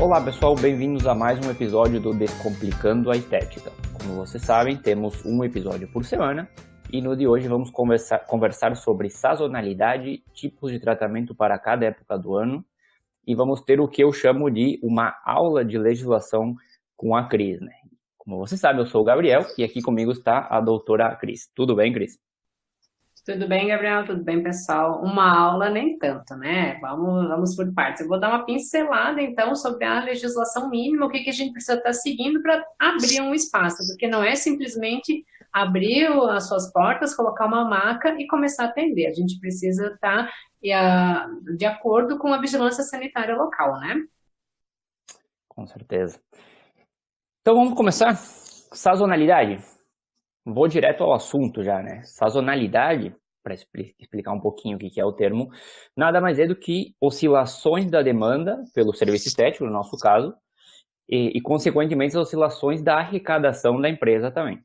Olá pessoal, bem-vindos a mais um episódio do Descomplicando a Estética. Como vocês sabem, temos um episódio por semana e no de hoje vamos conversar sobre sazonalidade, tipos de tratamento para cada época do ano e vamos ter o que eu chamo de uma aula de legislação com a Cris, né? Como você sabe, eu sou o Gabriel e aqui comigo está a doutora Cris. Tudo bem, Cris? Tudo bem, Gabriel? Tudo bem, pessoal? Uma aula nem tanto, né? Vamos por partes. Eu vou dar uma pincelada, então, sobre a legislação mínima, o que que a gente precisa estar seguindo para abrir um espaço, porque não é simplesmente abrir as suas portas, colocar uma maca e começar a atender. A gente precisa estar de acordo com a vigilância sanitária local, né? Com certeza. Então vamos começar? Sazonalidade. Vou direto ao assunto já, né? Sazonalidade, para explicar um pouquinho o que é o termo, nada mais é do que oscilações da demanda pelo serviço estético, no nosso caso, e consequentemente, as oscilações da arrecadação da empresa também.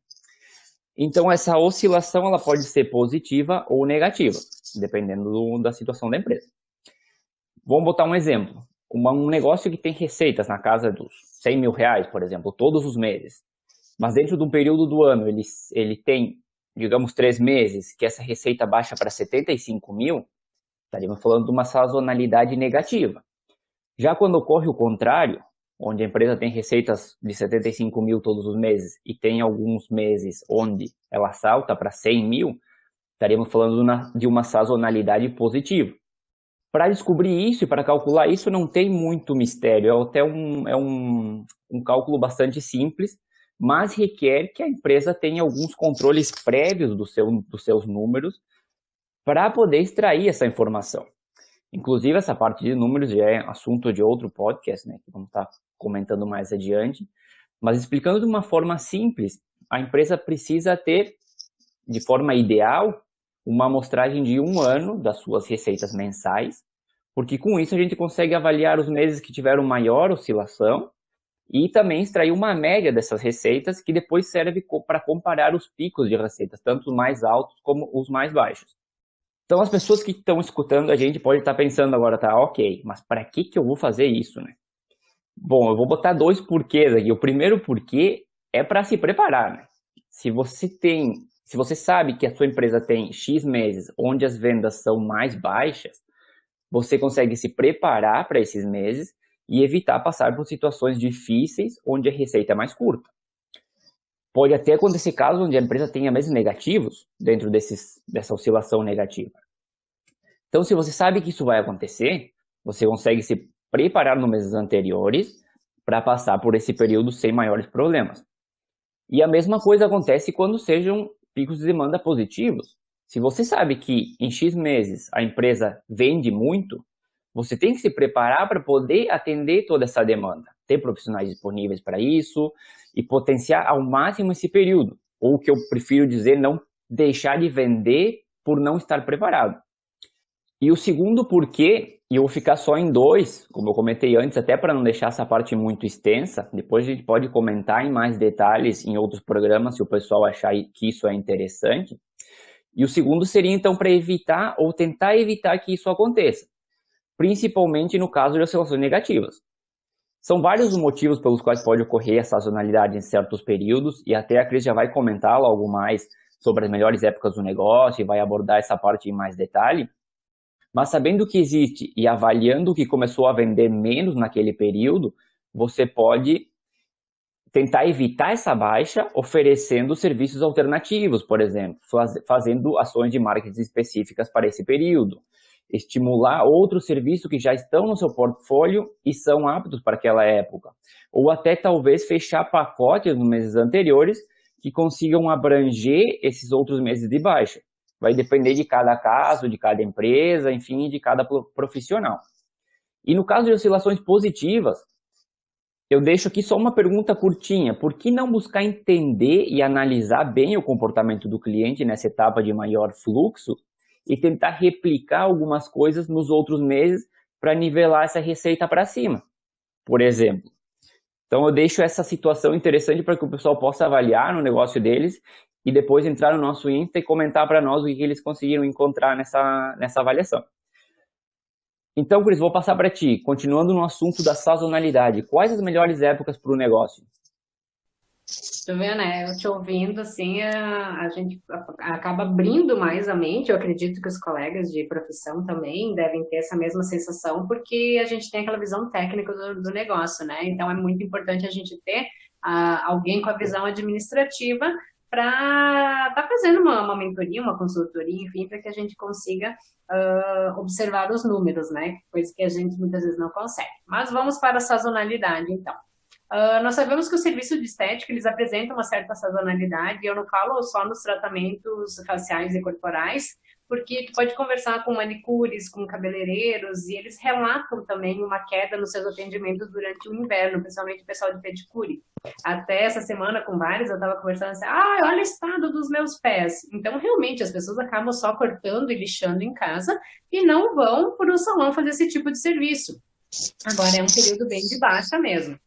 Então, essa oscilação ela pode ser positiva ou negativa, dependendo da situação da empresa. Vamos botar um exemplo. Um negócio que tem receitas na casa dos 100 mil reais, por exemplo, todos os meses. Mas dentro de um período do ano ele tem, digamos, 3 meses que essa receita baixa para 75 mil, estaríamos falando de uma sazonalidade negativa. Já quando ocorre o contrário, onde a empresa tem receitas de 75 mil todos os meses e tem alguns meses onde ela salta para 100 mil, estaríamos falando de uma sazonalidade positiva. Para descobrir isso e para calcular isso não tem muito mistério, é até um cálculo bastante simples, mas requer que a empresa tenha alguns controles prévios dos seus números para poder extrair essa informação. Inclusive, essa parte de números já é assunto de outro podcast, né, que vamos estar comentando mais adiante. Mas explicando de uma forma simples, a empresa precisa ter, de forma ideal, uma amostragem de 1 ano das suas receitas mensais, porque com isso a gente consegue avaliar os meses que tiveram maior oscilação e também extrair uma média dessas receitas que depois serve para comparar os picos de receitas, tanto os mais altos como os mais baixos. Então as pessoas que estão escutando a gente podem estar pensando agora, tá, ok, mas para que eu vou fazer isso, né? Bom, eu vou botar 2 porquês aqui. O primeiro porquê é para se preparar, né? Se você sabe que a sua empresa tem X meses onde as vendas são mais baixas, você consegue se preparar para esses meses e evitar passar por situações difíceis onde a receita é mais curta. Pode até acontecer casos onde a empresa tenha meses negativos dentro dessa oscilação negativa. Então, se você sabe que isso vai acontecer, você consegue se preparar nos meses anteriores para passar por esse período sem maiores problemas. E a mesma coisa acontece quando sejam picos de demanda positivos. Se você sabe que em X meses a empresa vende muito, você tem que se preparar para poder atender toda essa demanda, ter profissionais disponíveis para isso e potenciar ao máximo esse período. Ou o que eu prefiro dizer, não deixar de vender por não estar preparado. E o segundo porquê, e eu vou ficar só em 2, como eu comentei antes, até para não deixar essa parte muito extensa, depois a gente pode comentar em mais detalhes em outros programas, se o pessoal achar que isso é interessante. E o segundo seria, então, para evitar ou tentar evitar que isso aconteça, principalmente no caso de oscilações negativas. São vários os motivos pelos quais pode ocorrer a sazonalidade em certos períodos, e até a Cris já vai comentar logo mais sobre as melhores épocas do negócio e vai abordar essa parte em mais detalhe. Mas sabendo que existe e avaliando que começou a vender menos naquele período, você pode tentar evitar essa baixa oferecendo serviços alternativos, por exemplo, fazendo ações de marketing específicas para esse período, estimular outros serviços que já estão no seu portfólio e são aptos para aquela época, ou até talvez fechar pacotes nos meses anteriores que consigam abranger esses outros meses de baixa. Vai depender de cada caso, de cada empresa, enfim, de cada profissional. E no caso de oscilações positivas, eu deixo aqui só uma pergunta curtinha. Por que não buscar entender e analisar bem o comportamento do cliente nessa etapa de maior fluxo e tentar replicar algumas coisas nos outros meses para nivelar essa receita para cima, por exemplo? Então eu deixo essa situação interessante para que o pessoal possa avaliar no negócio deles e depois entrar no nosso Insta e comentar para nós o que eles conseguiram encontrar nessa avaliação. Então, Cris, vou passar para ti. Continuando no assunto da sazonalidade, quais as melhores épocas para o negócio? Tu vê, né? Eu te ouvindo, assim, a gente acaba abrindo mais a mente. Eu acredito que os colegas de profissão também devem ter essa mesma sensação, porque a gente tem aquela visão técnica do negócio, né? Então, é muito importante a gente ter alguém com a visão administrativa para estar fazendo uma mentoria, uma consultoria, enfim, para que a gente consiga observar os números, né? Coisa que a gente muitas vezes não consegue. Mas vamos para a sazonalidade, então. Nós sabemos que o serviço de estética, eles apresentam uma certa sazonalidade, e eu não falo só nos tratamentos faciais e corporais, porque tu pode conversar com manicures, com cabeleireiros, e eles relatam também uma queda nos seus atendimentos durante o inverno, principalmente o pessoal de pedicure. Até essa semana, com vários, eu estava conversando assim, olha o estado dos meus pés. Então, realmente, as pessoas acabam só cortando e lixando em casa, e não vão para o salão fazer esse tipo de serviço. Agora, é um período bem de baixa mesmo.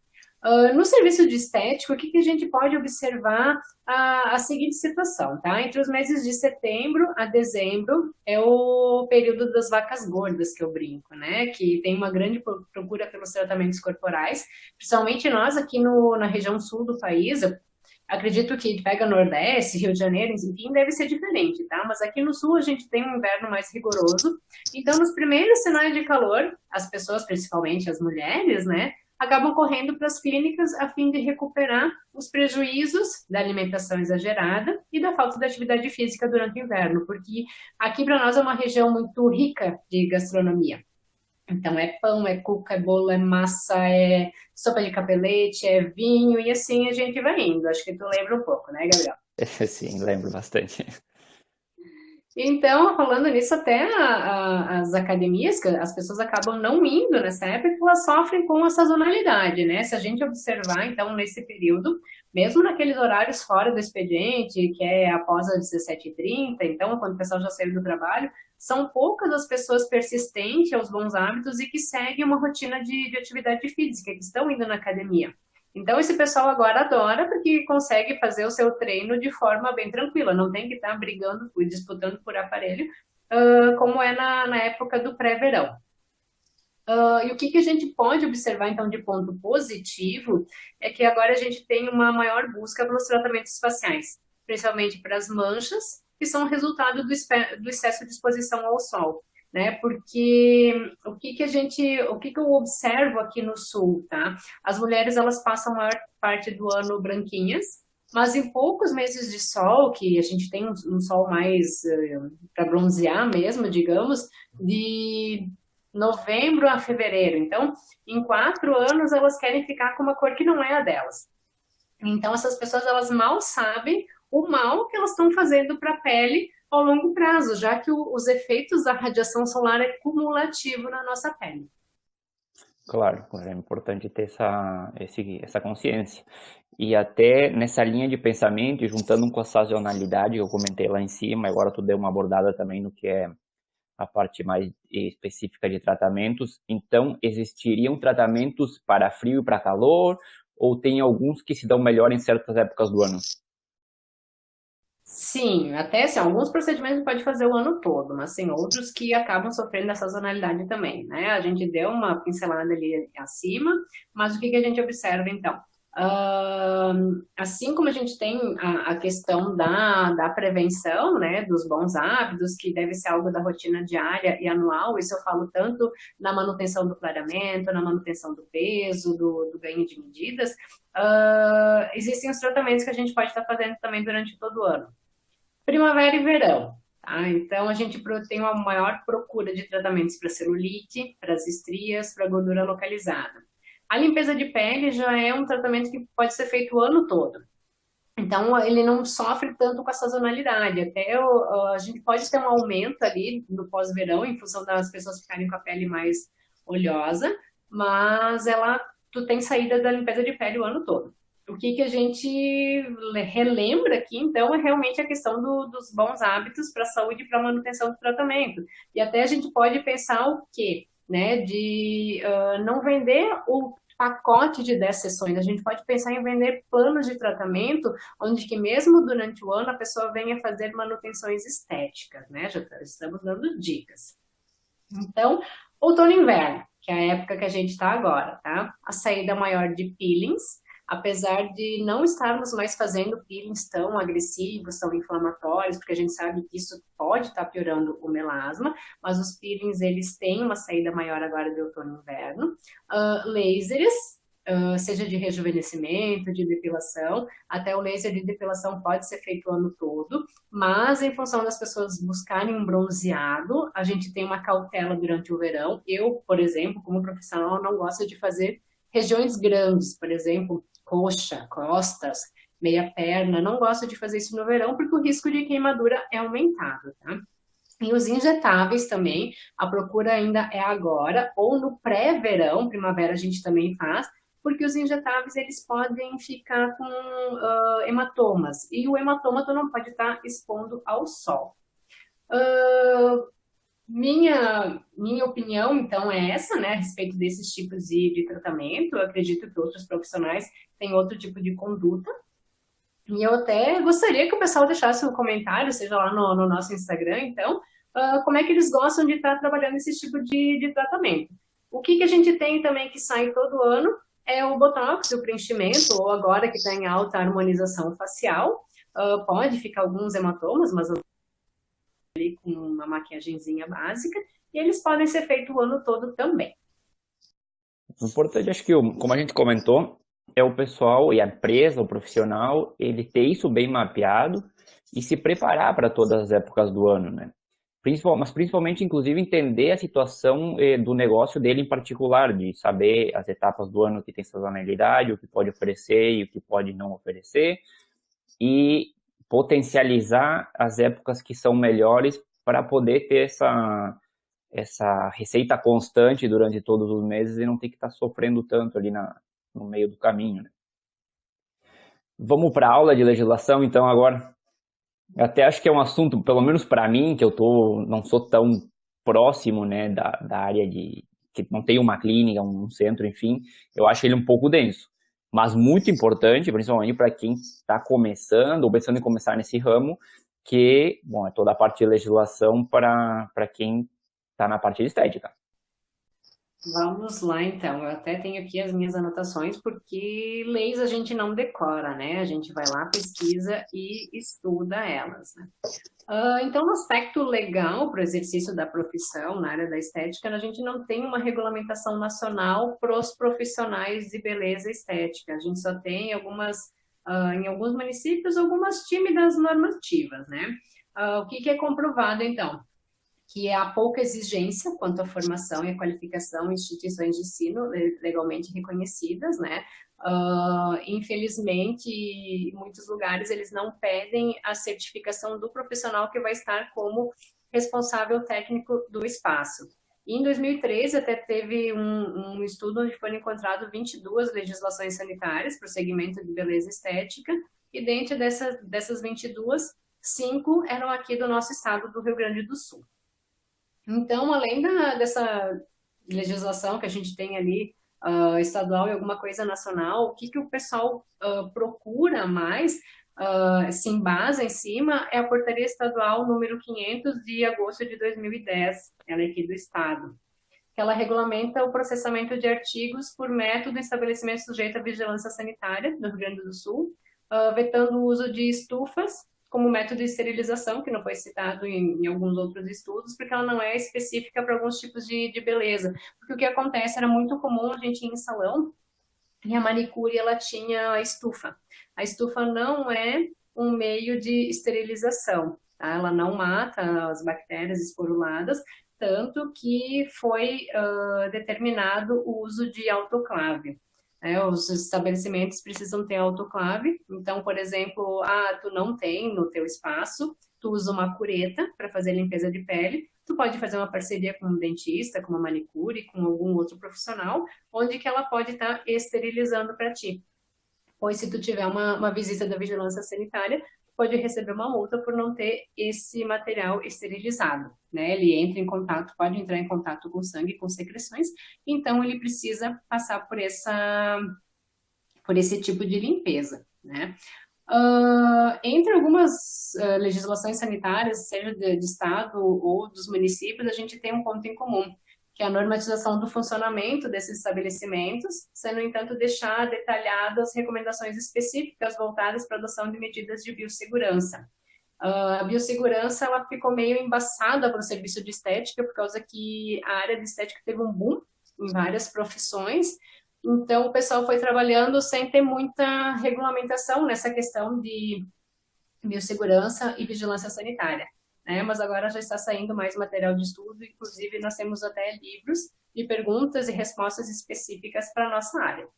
No serviço de estética, o que, que a gente pode observar a seguinte situação, tá? Entre os meses de setembro a dezembro é o período das vacas gordas, que eu brinco, né? Que tem uma grande procura pelos tratamentos corporais, principalmente nós aqui na região sul do país. Eu acredito que pega Nordeste, Rio de Janeiro, enfim, deve ser diferente, tá? Mas aqui no sul a gente tem um inverno mais rigoroso, então nos primeiros sinais de calor, as pessoas, principalmente as mulheres, né? Acabam correndo para as clínicas a fim de recuperar os prejuízos da alimentação exagerada e da falta de atividade física durante o inverno, porque aqui para nós é uma região muito rica de gastronomia. Então é pão, é cuca, é bolo, é massa, é sopa de capelete, é vinho, e assim a gente vai indo. Acho que tu lembra um pouco, né, Gabriel? Sim, lembro bastante. Então, falando nisso, até as academias, que as pessoas acabam não indo nessa época, porque elas sofrem com a sazonalidade, né? Se a gente observar, então, nesse período, mesmo naqueles horários fora do expediente, que é após as 17h30, então, quando o pessoal já saiu do trabalho, são poucas as pessoas persistentes aos bons hábitos e que seguem uma rotina de atividade física, que estão indo na academia. Então, esse pessoal agora adora porque consegue fazer o seu treino de forma bem tranquila, não tem que estar brigando e disputando por aparelho, como é na época do pré-verão. E o que, que a gente pode observar, então, de ponto positivo, é que agora a gente tem uma maior busca pelos tratamentos faciais, principalmente para as manchas, que são resultado do excesso de exposição ao sol, né? Porque o que que eu observo aqui no sul, tá? As mulheres, elas passam a maior parte do ano branquinhas, mas em poucos meses de sol, que a gente tem um sol mais para bronzear mesmo, digamos, de novembro a fevereiro. Então, em 4 anos, elas querem ficar com uma cor que não é a delas. Então, essas pessoas, elas mal sabem o mal que elas estão fazendo para a pele ao longo prazo, já que os efeitos da radiação solar é cumulativo na nossa pele. Claro, claro, é importante ter essa consciência. E até nessa linha de pensamento, e juntando com a sazonalidade que eu comentei lá em cima, agora tu deu uma abordada também no que é a parte mais específica de tratamentos. Então, existiriam tratamentos para frio e para calor, ou tem alguns que se dão melhor em certas épocas do ano? Sim, até assim, alguns procedimentos pode fazer o ano todo, mas tem outros que acabam sofrendo dessa sazonalidade também, né? A gente deu uma pincelada ali acima, mas o que que a gente observa então? Assim como a gente tem a questão da prevenção, né, dos bons hábitos, que deve ser algo da rotina diária e anual, isso eu falo tanto na manutenção do clareamento, na manutenção do peso, do ganho de medidas, existem os tratamentos que a gente pode estar fazendo também durante todo o ano. Primavera e verão. Tá? Então, a gente tem uma maior procura de tratamentos para celulite, para as estrias, para gordura localizada. A limpeza de pele já é um tratamento que pode ser feito o ano todo. Então, ele não sofre tanto com a sazonalidade. Até a gente pode ter um aumento ali no pós-verão, em função das pessoas ficarem com a pele mais oleosa, mas tu tem saída da limpeza de pele o ano todo. O que a gente relembra aqui, então, é realmente a questão dos bons hábitos para a saúde e para a manutenção do tratamento. E até a gente pode pensar o quê? Né, de não vender o pacote de 10 sessões. A gente pode pensar em vender planos de tratamento, onde que mesmo durante o ano a pessoa venha fazer manutenções estéticas, né? Já estamos dando dicas. Então, Outono e inverno, que é a época que a gente está agora, tá? A saída maior de peelings, apesar de não estarmos mais fazendo peelings tão agressivos, tão inflamatórios, porque a gente sabe que isso pode estar piorando o melasma, mas os peelings, eles têm uma saída maior agora de outono e inverno. Lasers, seja de rejuvenescimento, de depilação, até o laser de depilação pode ser feito o ano todo, mas em função das pessoas buscarem um bronzeado, a gente tem uma cautela durante o verão. Eu, por exemplo, como profissional, não gosto de fazer regiões grandes, por exemplo, coxa, costas, meia perna, não gosto de fazer isso no verão porque o risco de queimadura é aumentado, tá? E os injetáveis também, a procura ainda é agora, ou no pré-verão, primavera a gente também faz, porque os injetáveis eles podem ficar com hematomas, e o hematoma tu não pode estar expondo ao sol. Uh, minha opinião, então, é essa, né, a respeito desses tipos de tratamento. Eu acredito que outros profissionais têm outro tipo de conduta, e eu até gostaria que o pessoal deixasse um comentário, seja lá no nosso Instagram, então, como é que eles gostam de estar trabalhando esse tipo de tratamento. O que a gente tem também que sai todo ano é o Botox, o preenchimento, ou agora que está em alta harmonização facial. Pode ficar alguns hematomas, mas ali com uma maquiagenzinha básica, e eles podem ser feitos o ano todo também. O importante, acho que, como a gente comentou, é o pessoal e a empresa, o profissional, ele ter isso bem mapeado e se preparar para todas as épocas do ano, né? Mas principalmente, inclusive, entender a situação do negócio dele em particular, de saber as etapas do ano que tem sazonalidade, o que pode oferecer e o que pode não oferecer, e potencializar as épocas que são melhores para poder ter essa receita constante durante todos os meses e não ter que estar sofrendo tanto ali no meio do caminho, né? Vamos para a aula de legislação, então, agora. Até acho que é um assunto, pelo menos para mim, que não sou tão próximo, né, da área que não tem uma clínica, um centro, enfim, eu acho ele um pouco denso. Mas muito importante, principalmente para quem está começando ou pensando em começar nesse ramo, que, bom, é toda a parte de legislação para quem está na parte de estética. Vamos lá, então. Eu até tenho aqui as minhas anotações, porque leis a gente não decora, né? A gente vai lá, pesquisa e estuda elas, né? Então, no aspecto legal para o exercício da profissão na área da estética, a gente não tem uma regulamentação nacional para os profissionais de beleza estética. A gente só tem em alguns municípios, algumas tímidas normativas, né? O que é comprovado, então? Que há pouca exigência quanto à formação e à qualificação em instituições de ensino legalmente reconhecidas, né? Infelizmente, em muitos lugares eles não pedem a certificação do profissional que vai estar como responsável técnico do espaço. Em 2013, até teve um estudo onde foram encontradas 22 legislações sanitárias para o segmento de beleza estética, e dentro dessas 22, 5 eram aqui do nosso estado do Rio Grande do Sul. Então, além dessa legislação que a gente tem ali, estadual e alguma coisa nacional, o que o pessoal procura mais, se embasa em cima, é a Portaria Estadual número 500 de agosto de 2010, ela é aqui do Estado, que ela regulamenta o processamento de artigos por método de estabelecimento sujeito à vigilância sanitária do Rio Grande do Sul, vetando o uso de estufas como método de esterilização, que não foi citado em alguns outros estudos, porque ela não é específica para alguns tipos de beleza. Porque o que acontece, era muito comum a gente ir em salão e a manicure ela tinha a estufa. A estufa não é um meio de esterilização, tá? Ela não mata as bactérias esporuladas, tanto que foi determinado o uso de autoclave. Os estabelecimentos precisam ter autoclave, então, por exemplo, tu não tem no teu espaço, tu usa uma cureta para fazer limpeza de pele, tu pode fazer uma parceria com um dentista, com uma manicure, com algum outro profissional, onde que ela pode estar esterilizando para ti. Pois se tu tiver uma visita da vigilância sanitária, pode receber uma multa por não ter esse material esterilizado, né? Ele entra em contato, pode entrar em contato com sangue, com secreções, então ele precisa passar por esse tipo de limpeza, né? Entre algumas legislações sanitárias, seja de estado ou dos municípios, a gente tem um ponto em comum, que é a normatização do funcionamento desses estabelecimentos, sem, no entanto, deixar detalhadas recomendações específicas voltadas para a adoção de medidas de biossegurança. A biossegurança ela ficou meio embaçada para o serviço de estética, por causa que a área de estética teve um boom em várias profissões, então o pessoal foi trabalhando sem ter muita regulamentação nessa questão de biossegurança e vigilância sanitária, né? Mas agora já está saindo mais material de estudo, inclusive nós temos até livros de perguntas e respostas específicas para a nossa área.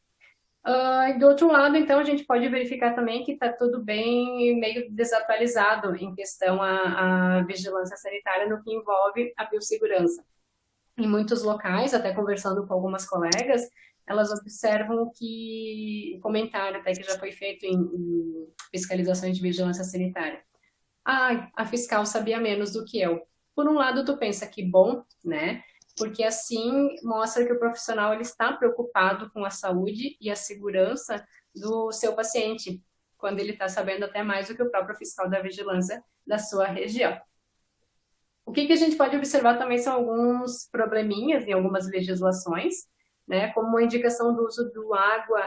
E do outro lado, então, a gente pode verificar também que está tudo bem meio desatualizado em questão à vigilância sanitária no que envolve a biossegurança. Em muitos locais, até conversando com algumas colegas, elas observam que, comentário até que já foi feito em fiscalizações de vigilância sanitária, a fiscal sabia menos do que eu. Por um lado, tu pensa que bom, né? Porque assim mostra que o profissional ele está preocupado com a saúde e a segurança do seu paciente, quando ele está sabendo até mais do que o próprio fiscal da vigilância da sua região. O que a gente pode observar também são alguns probleminhas em algumas legislações, né, como a indicação do uso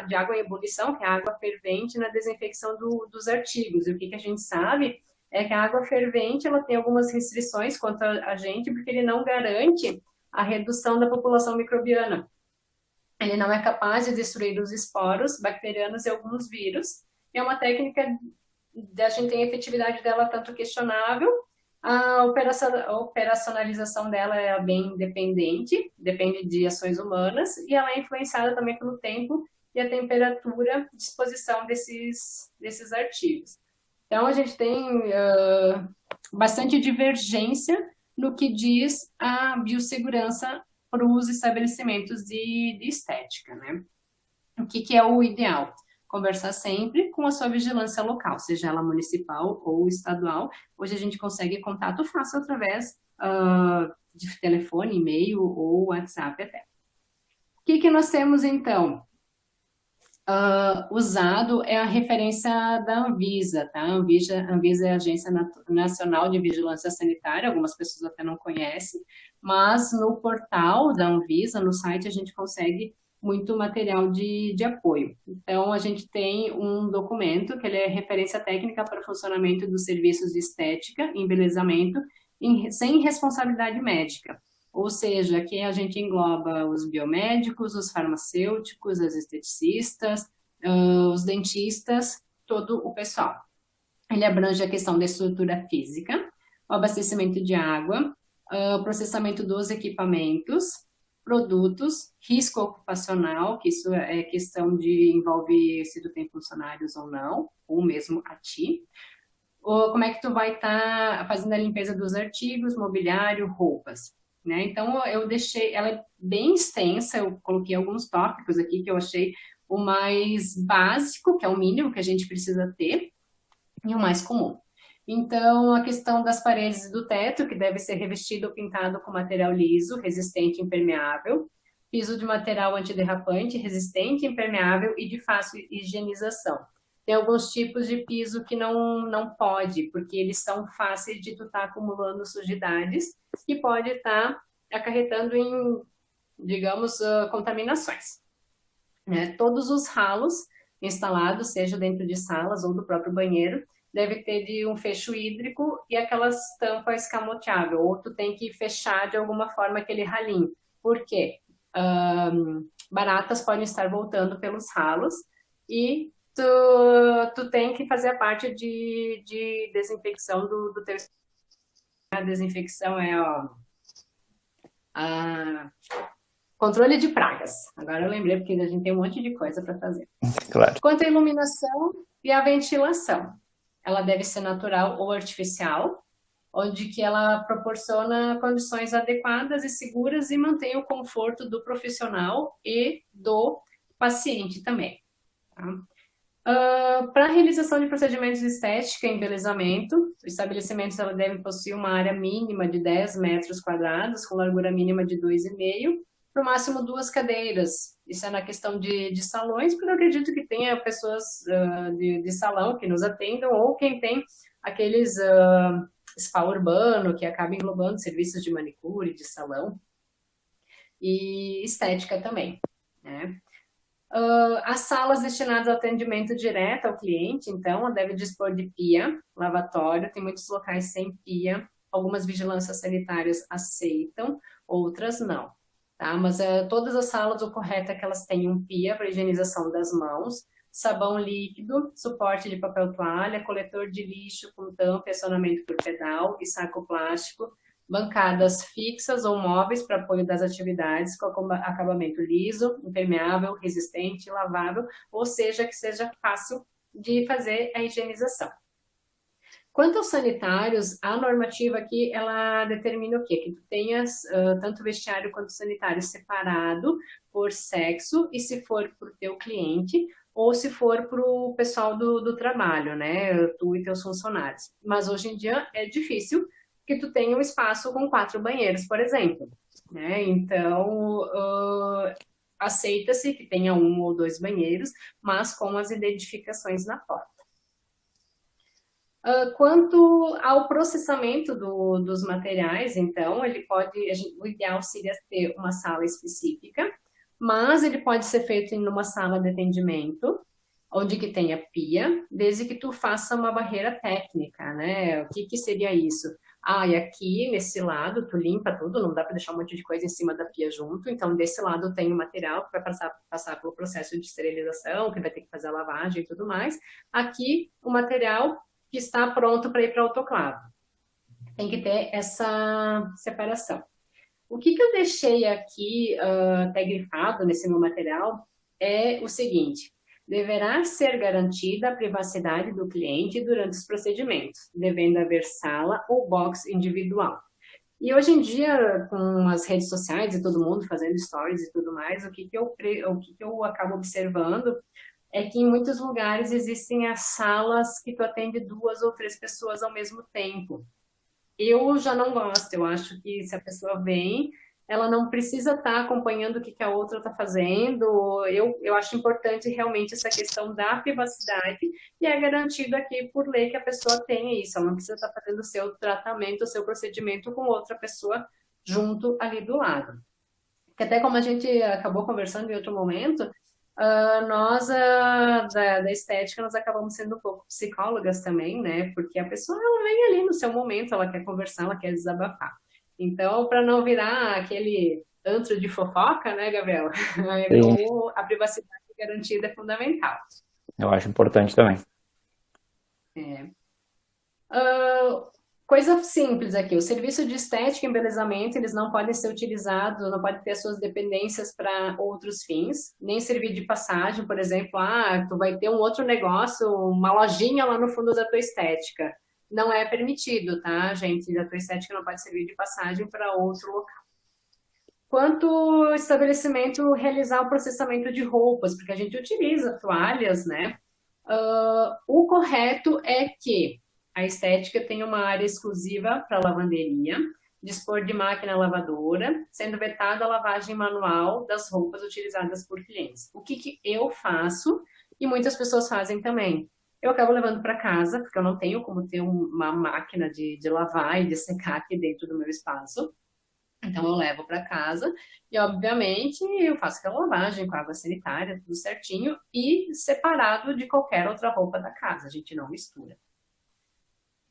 de água em ebulição, que é a água fervente, na desinfecção dos artigos. E o que a gente sabe é que a água fervente ela tem algumas restrições quanto a gente, porque ele não garante a redução da população microbiana. Ele não é capaz de destruir os esporos bacterianos e alguns vírus. E é uma técnica, a gente tem a efetividade dela tanto questionável, a operacionalização dela é bem independente, depende de ações humanas, e ela é influenciada também pelo tempo e a temperatura de exposição desses artigos. Então, a gente tem bastante divergência no que diz a biossegurança para os estabelecimentos de estética, né? O que é o ideal? Conversar sempre com a sua vigilância local, seja ela municipal ou estadual. Hoje a gente consegue contato fácil através de telefone, e-mail ou WhatsApp até. O que nós temos então? Usado é a referência da Anvisa, tá? Anvisa é a Agência Nacional de Vigilância Sanitária, algumas pessoas até não conhecem, mas no portal da Anvisa, no site, a gente consegue muito material de apoio. Então, a gente tem um documento que ele é referência técnica para o funcionamento dos serviços de estética e embelezamento sem responsabilidade médica. Ou seja, aqui a gente engloba os biomédicos, os farmacêuticos, as esteticistas, os dentistas, todo o pessoal. Ele abrange a questão da estrutura física, o abastecimento de água, o processamento dos equipamentos, produtos, risco ocupacional, que isso é questão de envolve se tu tem funcionários ou não, ou mesmo a ti. Ou como é que tu vai estar fazendo a limpeza dos artigos, mobiliário, roupas. Né? Então, eu deixei, ela é bem extensa, eu coloquei alguns tópicos aqui que eu achei o mais básico, que é o mínimo que a gente precisa ter, e o mais comum. Então, a questão das paredes e do teto, que deve ser revestido ou pintado com material liso, resistente e impermeável, piso de material antiderrapante, resistente, impermeável e de fácil higienização. Tem alguns tipos de piso que não pode, porque eles são fáceis de tu estar acumulando sujidades e pode estar acarretando em, digamos, contaminações. Né? Todos os ralos instalados, seja dentro de salas ou do próprio banheiro, deve ter de um fecho hídrico e aquelas tampas escamoteável, ou tu tem que fechar de alguma forma aquele ralinho. Por quê? Baratas podem estar voltando pelos ralos e tu tem que fazer a parte de desinfecção do teu. A desinfecção é controle de pragas. Agora eu lembrei porque a gente tem um monte de coisa para fazer. Claro. Quanto à iluminação e à ventilação, ela deve ser natural ou artificial, onde que ela proporciona condições adequadas e seguras e mantém o conforto do profissional e do paciente também. Tá? Para a realização de procedimentos de estética e embelezamento, os estabelecimentos devem possuir uma área mínima de 10 metros quadrados, com largura mínima de 2,5, no máximo 2 cadeiras. Isso é na questão de salões, porque eu acredito que tenha pessoas de salão que nos atendam, ou quem tem aqueles spa urbano, que acaba englobando serviços de manicure, de salão. e estética também, né? As salas destinadas ao atendimento direto ao cliente, então, deve dispor de pia, lavatório, tem muitos locais sem pia, algumas vigilâncias sanitárias aceitam, outras não, tá? Mas todas as salas, o correto é que elas tenham pia para higienização das mãos, sabão líquido, suporte de papel toalha, coletor de lixo com tampa e acionamento por pedal e saco plástico, bancadas fixas ou móveis para apoio das atividades com acabamento liso, impermeável, resistente, lavável, ou seja, que seja fácil de fazer a higienização. Quanto aos sanitários, a normativa aqui, ela determina o quê? Que tu tenhas tanto vestiário quanto sanitário separado por sexo e se for para o teu cliente ou se for para o pessoal do trabalho, né? Tu e teus funcionários. Mas hoje em dia é difícil que tu tenha um espaço com 4 banheiros, por exemplo, né? Então, aceita-se que tenha 1 ou 2 banheiros, mas com as identificações na porta. Quanto ao processamento dos materiais, então, o ideal seria ter uma sala específica, mas ele pode ser feito em uma sala de atendimento, onde que tenha pia, desde que tu faça uma barreira técnica, né? O que que seria isso? E aqui, nesse lado, tu limpa tudo, não dá para deixar um monte de coisa em cima da pia junto, então desse lado tem o material que vai passar pelo processo de esterilização, que vai ter que fazer a lavagem e tudo mais. Aqui, o material que está pronto para ir para o autoclave. Tem que ter essa separação. O que eu deixei aqui até grifado nesse meu material é o seguinte: deverá ser garantida a privacidade do cliente durante os procedimentos, devendo haver sala ou box individual. E hoje em dia, com as redes sociais e todo mundo fazendo stories e tudo mais, o que eu acabo observando é que em muitos lugares existem as salas que tu atende 2 ou 3 pessoas ao mesmo tempo. Eu já não gosto, eu acho que se a pessoa vem, ela não precisa estar acompanhando o que a outra está fazendo. Eu acho importante realmente essa questão da privacidade e é garantido aqui por lei que a pessoa tenha isso. Ela não precisa estar fazendo o seu tratamento, o seu procedimento com outra pessoa junto ali do lado. Que até como a gente acabou conversando em outro momento, nós da estética nós acabamos sendo um pouco psicólogas também, né? Porque a pessoa ela vem ali no seu momento, ela quer conversar, ela quer desabafar. Então, para não virar aquele antro de fofoca, né, Gabriela? Sim, A privacidade garantida é fundamental. eu acho importante também. É. Coisa simples aqui, o serviço de estética e embelezamento, eles não podem ser utilizados, não podem ter suas dependências para outros fins, nem servir de passagem, por exemplo, tu vai ter um outro negócio, uma lojinha lá no fundo da tua estética. Não é permitido, tá, gente? A tua estética não pode servir de passagem para outro local. Quanto ao estabelecimento realizar o processamento de roupas, porque a gente utiliza toalhas, né? O correto é que a estética tem uma área exclusiva para lavanderia, dispor de máquina lavadora, sendo vetada a lavagem manual das roupas utilizadas por clientes. O que eu faço, e muitas pessoas fazem também, eu acabo levando para casa, porque eu não tenho como ter uma máquina de lavar e de secar aqui dentro do meu espaço. Então eu levo para casa e, obviamente, eu faço aquela lavagem com água sanitária, tudo certinho e separado de qualquer outra roupa da casa. A gente não mistura.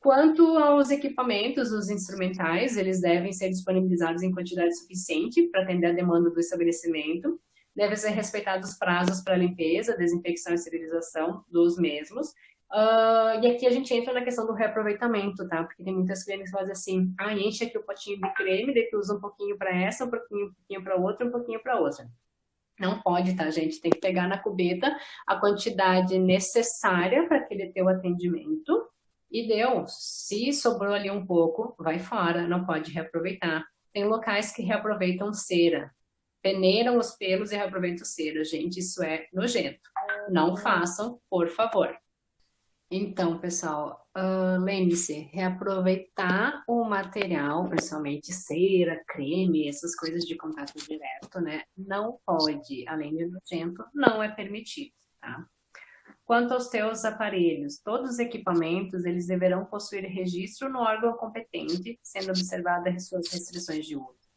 Quanto aos equipamentos, os instrumentais, eles devem ser disponibilizados em quantidade suficiente para atender a demanda do estabelecimento. Devem ser respeitados os prazos para limpeza, desinfecção e esterilização dos mesmos. E aqui a gente entra na questão do reaproveitamento, tá? Porque tem muitas clientes que fazem assim, enche aqui o potinho de creme, daí tu usa um pouquinho para essa, um pouquinho para outra, um pouquinho para outra. Não pode, tá, gente? Tem que pegar na cubeta a quantidade necessária para aquele teu atendimento e deu. Se sobrou ali um pouco, vai fora, não pode reaproveitar. Tem locais que reaproveitam cera, peneiram os pelos e reaproveitam cera. Gente, isso é nojento. Não façam, por favor. Então, pessoal, lembre-se, reaproveitar o material, principalmente cera, creme, essas coisas de contato direto, né? Não pode, além de nojento, não é permitido, tá? Quanto aos teus aparelhos, todos os equipamentos, eles deverão possuir registro no órgão competente, sendo observadas as suas restrições de uso.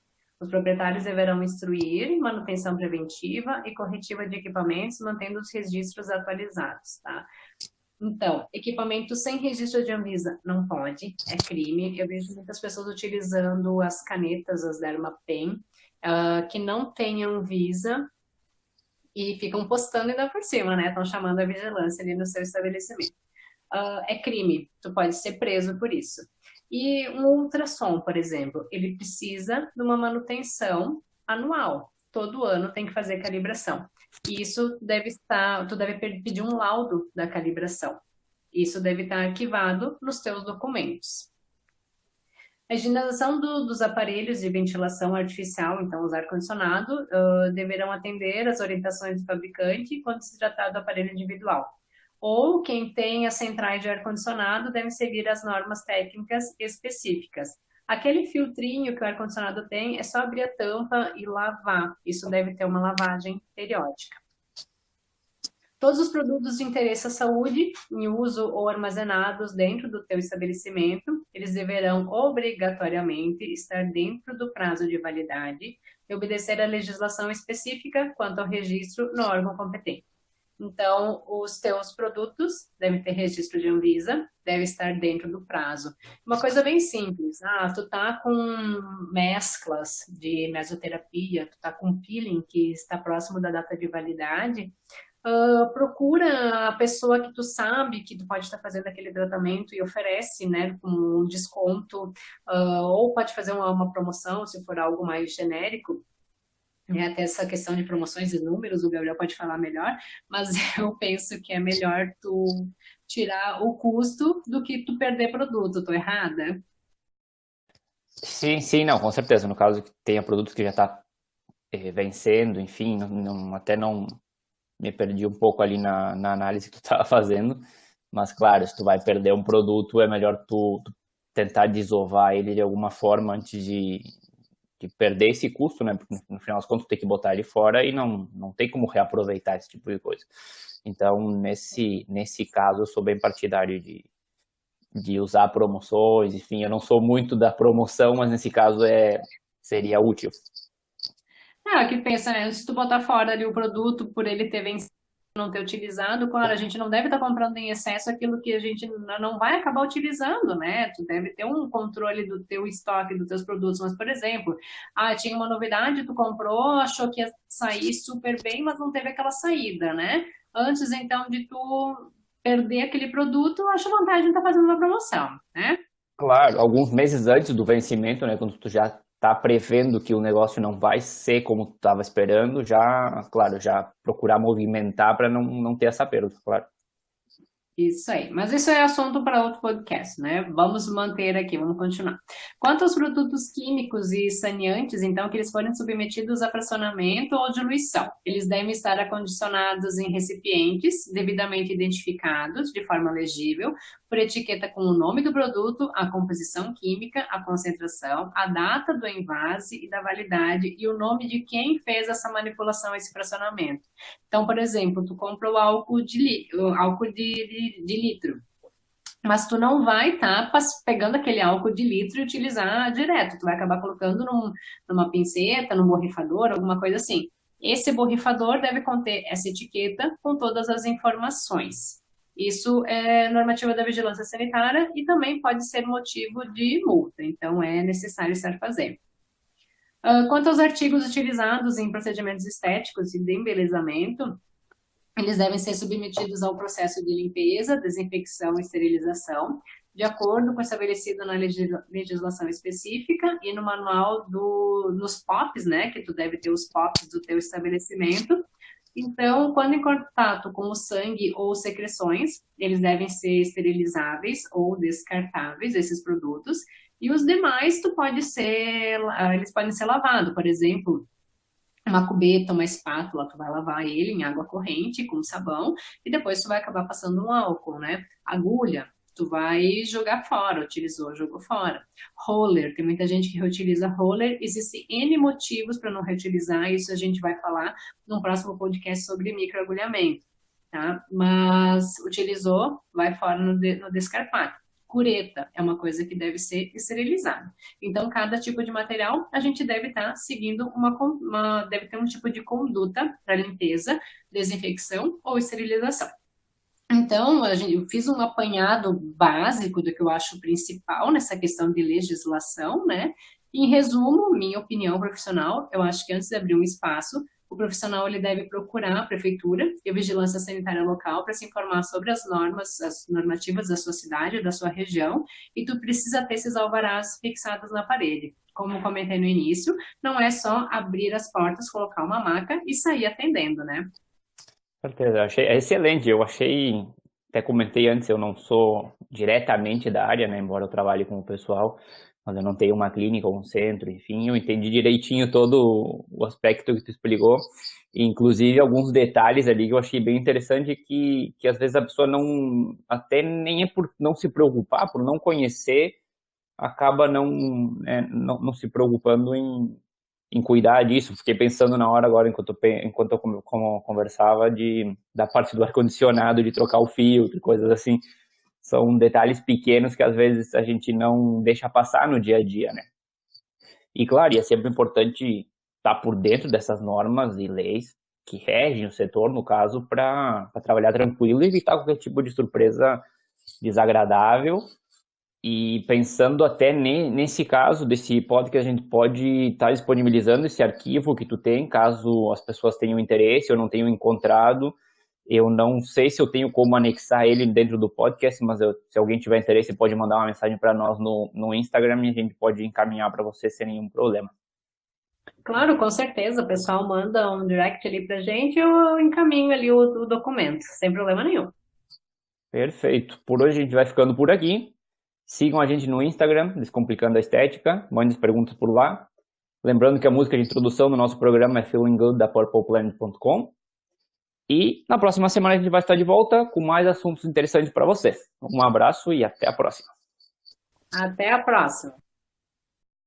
Os proprietários deverão instruir manutenção preventiva e corretiva de equipamentos, mantendo os registros atualizados, tá? Então, equipamento sem registro de Anvisa não pode, é crime. Eu vejo muitas pessoas utilizando as canetas, as Dermapen, que não têm Anvisa e ficam postando ainda por cima, né? Estão chamando a vigilância ali no seu estabelecimento. É crime, tu pode ser preso por isso. E um ultrassom, por exemplo, ele precisa de uma manutenção anual. Todo ano tem que fazer calibração. E isso deve estar, tu deve pedir um laudo da calibração. Isso deve estar arquivado nos teus documentos. A higienização dos aparelhos de ventilação artificial, então os ar-condicionado, deverão atender às orientações do fabricante quando se tratar do aparelho individual. Ou quem tem as centrais de ar-condicionado deve seguir as normas técnicas específicas. Aquele filtrinho que o ar-condicionado tem é só abrir a tampa e lavar. Isso deve ter uma lavagem periódica. Todos os produtos de interesse à saúde, em uso ou armazenados dentro do teu estabelecimento, eles deverão obrigatoriamente estar dentro do prazo de validade e obedecer à legislação específica quanto ao registro no órgão competente. Então, os teus produtos devem ter registro de Anvisa, deve estar dentro do prazo. Uma coisa bem simples, tu tá com mesclas de mesoterapia, tu tá com peeling que está próximo da data de validade, procura a pessoa que tu sabe que tu pode estar fazendo aquele tratamento e oferece, né, com um desconto, ou pode fazer uma promoção, se for algo mais genérico. Até essa questão de promoções e números, o Gabriel pode falar melhor, mas eu penso que é melhor tu tirar o custo do que tu perder produto. Tô errada? Sim, sim, não, com certeza. No caso que tenha produtos que já está vencendo, enfim, até não me perdi um pouco ali na análise que tu estava fazendo, mas claro, se tu vai perder um produto, é melhor tu tentar desovar ele de alguma forma antes de perder esse custo, né? Porque no final das contas tu tem que botar ele fora e não tem como reaproveitar esse tipo de coisa. Então, nesse caso, eu sou bem partidário de usar promoções, enfim, eu não sou muito da promoção, mas nesse caso seria útil. Aqui pensa, né? Se tu botar fora ali o produto por ele ter vencido, não ter utilizado, claro, a gente não deve estar comprando em excesso aquilo que a gente não vai acabar utilizando, né? Tu deve ter um controle do teu estoque, dos teus produtos, mas, por exemplo, tinha uma novidade, tu comprou, achou que ia sair super bem, mas não teve aquela saída, né? Antes, então, de tu perder aquele produto, acho vantagem de estar fazendo uma promoção, né? Claro, alguns meses antes do vencimento, né, quando tu já está prevendo que o negócio não vai ser como tu estava esperando, claro, já procurar movimentar para não ter essa perda, claro. Isso aí. Mas isso é assunto para outro podcast, né? Vamos manter aqui, vamos continuar. Quanto aos produtos químicos e saneantes, então, que eles forem submetidos a fracionamento ou diluição, eles devem estar acondicionados em recipientes devidamente identificados de forma legível, por etiqueta com o nome do produto, a composição química, a concentração, a data do envase e da validade e o nome de quem fez essa manipulação, esse fracionamento. Então, por exemplo, tu compra o álcool de litro, mas tu não vai estar pegando aquele álcool de litro e utilizar direto. Tu vai acabar colocando numa pinceta, num borrifador, alguma coisa assim. Esse borrifador deve conter essa etiqueta com todas as informações. Isso é normativa da vigilância sanitária e também pode ser motivo de multa. Então, é necessário estar fazendo. Quanto aos artigos utilizados em procedimentos estéticos e de embelezamento, eles devem ser submetidos ao processo de limpeza, desinfecção e esterilização, de acordo com o estabelecido na legislação específica e no manual nos POPs, né, que tu deve ter os POPs do teu estabelecimento. Então, quando em contato com o sangue ou secreções, eles devem ser esterilizáveis ou descartáveis, esses produtos, e os demais eles podem ser lavados, por exemplo, uma cubeta, uma espátula, tu vai lavar ele em água corrente com sabão e depois tu vai acabar passando um álcool, né? Agulha, tu vai jogar fora, utilizou, jogou fora. Roller, tem muita gente que reutiliza roller, existem N motivos para não reutilizar, isso a gente vai falar num próximo podcast sobre microagulhamento, tá? Mas utilizou, vai fora no descartável. cureta, é uma coisa que deve ser esterilizada. Então, cada tipo de material, a gente deve estar seguindo deve ter um tipo de conduta para limpeza, desinfecção ou esterilização. Então, eu fiz um apanhado básico do que eu acho principal nessa questão de legislação, né? Em resumo, minha opinião profissional, eu acho que antes de abrir um espaço, o profissional ele deve procurar a prefeitura e a vigilância sanitária local para se informar sobre as normas, as normativas da sua cidade, da sua região, e tu precisa ter esses alvarás fixados na parede. Como eu comentei no início, não é só abrir as portas, colocar uma maca e sair atendendo, né? Certeza, eu achei excelente. Eu achei, até comentei antes, eu não sou diretamente da área, né? Embora eu trabalhe com o pessoal, mas eu não tenho uma clínica ou um centro, enfim, eu entendi direitinho todo o aspecto que tu explicou, e inclusive alguns detalhes ali que eu achei bem interessante que às vezes a pessoa não, até nem é por não se preocupar, por não conhecer, acaba não se preocupando em cuidar disso. Fiquei pensando na hora agora, enquanto eu conversava, da parte do ar-condicionado, de trocar o filtro, coisas assim. São detalhes pequenos que às vezes a gente não deixa passar no dia a dia, né? E claro, e é sempre importante estar por dentro dessas normas e leis que regem o setor, no caso, para trabalhar tranquilo e evitar qualquer tipo de surpresa desagradável. E pensando até nesse caso desse podcast, a gente pode estar disponibilizando esse arquivo que tu tem, caso as pessoas tenham interesse ou não tenham encontrado. Eu não sei se eu tenho como anexar ele dentro do podcast, mas se alguém tiver interesse, pode mandar uma mensagem para nós no Instagram e a gente pode encaminhar para você sem nenhum problema. Claro, com certeza. O pessoal manda um direct ali pra gente e eu encaminho ali o documento, sem problema nenhum. Perfeito. Por hoje a gente vai ficando por aqui. Sigam a gente no Instagram, Descomplicando a Estética. Mande as perguntas por lá. Lembrando que a música de introdução do nosso programa é Feeling Good, da purpleplanet.com. E na próxima semana a gente vai estar de volta com mais assuntos interessantes para você. Um abraço e até a próxima. Até a próxima.